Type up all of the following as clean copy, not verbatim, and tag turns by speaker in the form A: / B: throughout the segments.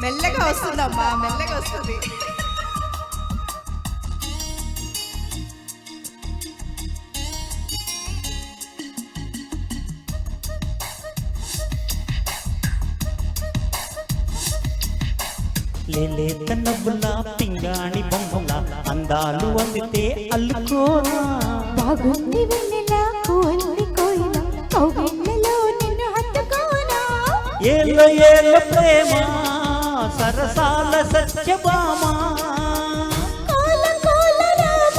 A: మెల్లగా వస్తుందమ్మా, మెల్లగా వస్తుంది.
B: లేలేత నవ్వుల పింగాణి బొమ్మల అందాలు అందితే అల్లుకోనా
C: బాగుంది వెన్నెల కోయిల కోయిల కౌగిళ్ళలో నిన్ను హత్తుకోనా
B: ఏళ్ళ ఏళ్ళ ప్రేమ సరసాల సత్యభామ
C: కోల కోల రామ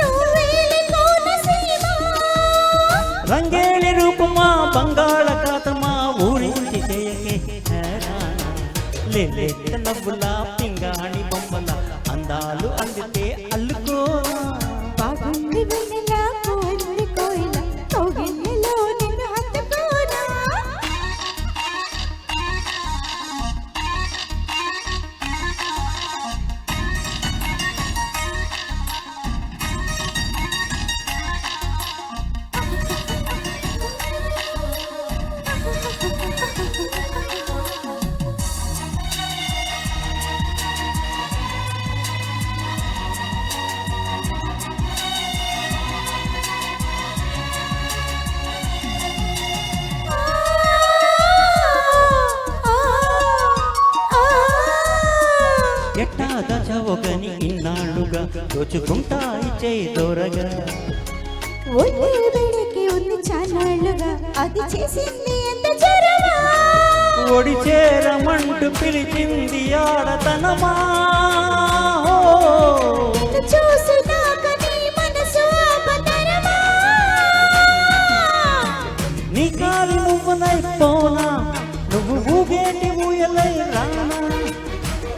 C: నువ్వేలి కోనసీమ
B: రంగేళి రూపమా బంగాళాఖాతమా ఊరించి చేయకే లేలేత నవ్వుల పింగాణి బొమ్మల అందాలు అందితే అల్లుకోనా
C: బాగుంది వెన్నెల కోయిల కోయిల కౌగిళ్ళలో నిన్ను హత్తుకోనా
B: ఎట్టా దచవగని ఇన్నాళ్ళుగా దోచుకుంటా ఇచ్చే దొరగా
C: ఒళ్ళు వెనక్కి ఉంది చాలాళ్ళుగా అది చేసింది ఎంత చరమా
B: ఒడి చేరమంటూ పిలిచింది ఆడతనమా
C: నిన్ను చూసినాక నీ మనసు ఆపతరమా
B: నీ కాలి నువ్వునై పోనా నువ్వు ఊగేటి ఊయలై రానా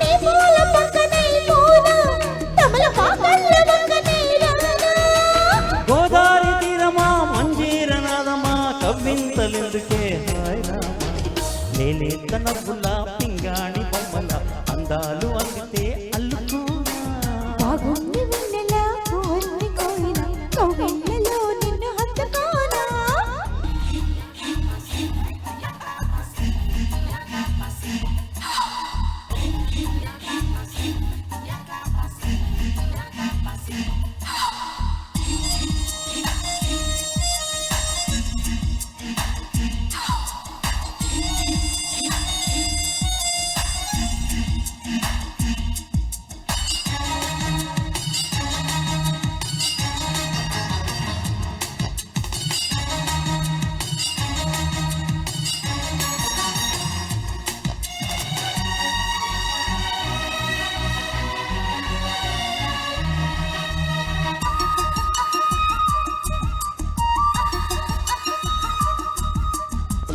C: నీ పూల పక్కనే పోనా తమలపాకల్ల పక్కనే రానా
B: గోదారి తీరమా మంజీర నాదమా కవ్వింతలెందుకే హాయ్ రామా లేలేత నవ్వుల పింగాణి బొమ్మల అందాలు అందితే అల్లుకోనా
C: బాగుంది వెన్నెల కోయిల కోయిల కౌగిళ్ళలో నిన్ను హత్తుకోనా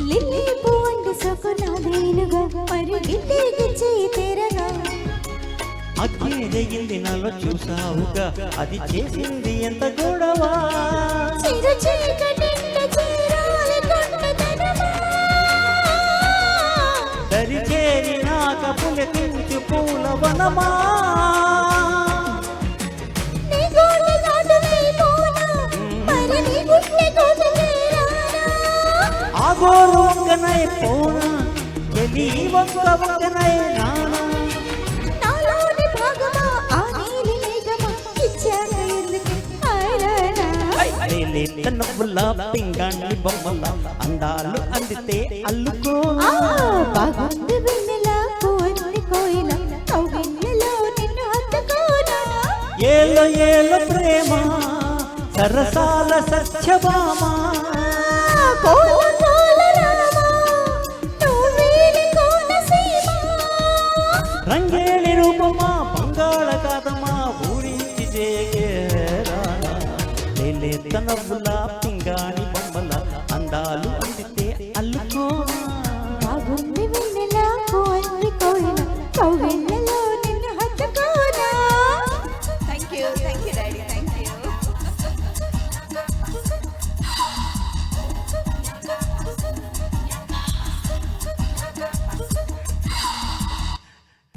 C: లిల్లీ పువ్వంటి సొకునాదేనుగా మరి గిల్లికి చేయి తెరగా
B: అగ్గిదగింది నాలో చూసావుగా అది చేసింది ఎంత గొడవ
C: చిరు చీకటింట చీరాలి కొండతనమా
B: దరి చేరి నాక పులకించు పూల వనమా
C: నీ గోటి కాటులై పోనా మరి నీ గుండె కోటలే రానా
B: ఆగోరు వంగనై పోనా ఎలి వంగనై రానా
C: నాలోని భాగమా ఆ నీలి మేఘమా ఇచ్చాక ఎందుకు హాయరానా
B: లేలేత నవ్వుల పింగాణి బొమ్మల అందాలు అందితే అల్లుకో
C: బాగుంది వెన్నెల కోయిల కోయిల కౌగిళ్ళలో నిన్ను హత్తుకోనా
B: ఏళ్ళ ఏళ్ళ ప్రేమ సరసాల సత్యభామ
C: కోల కోల రామ నువ్వేలి కోనసీమ
B: రంగేళి రూపమా బంగాళాఖాతమా ఊరించి చేయగేరానా లేలేత నవ్వుల పింగాణి బొమ్మల అందాలు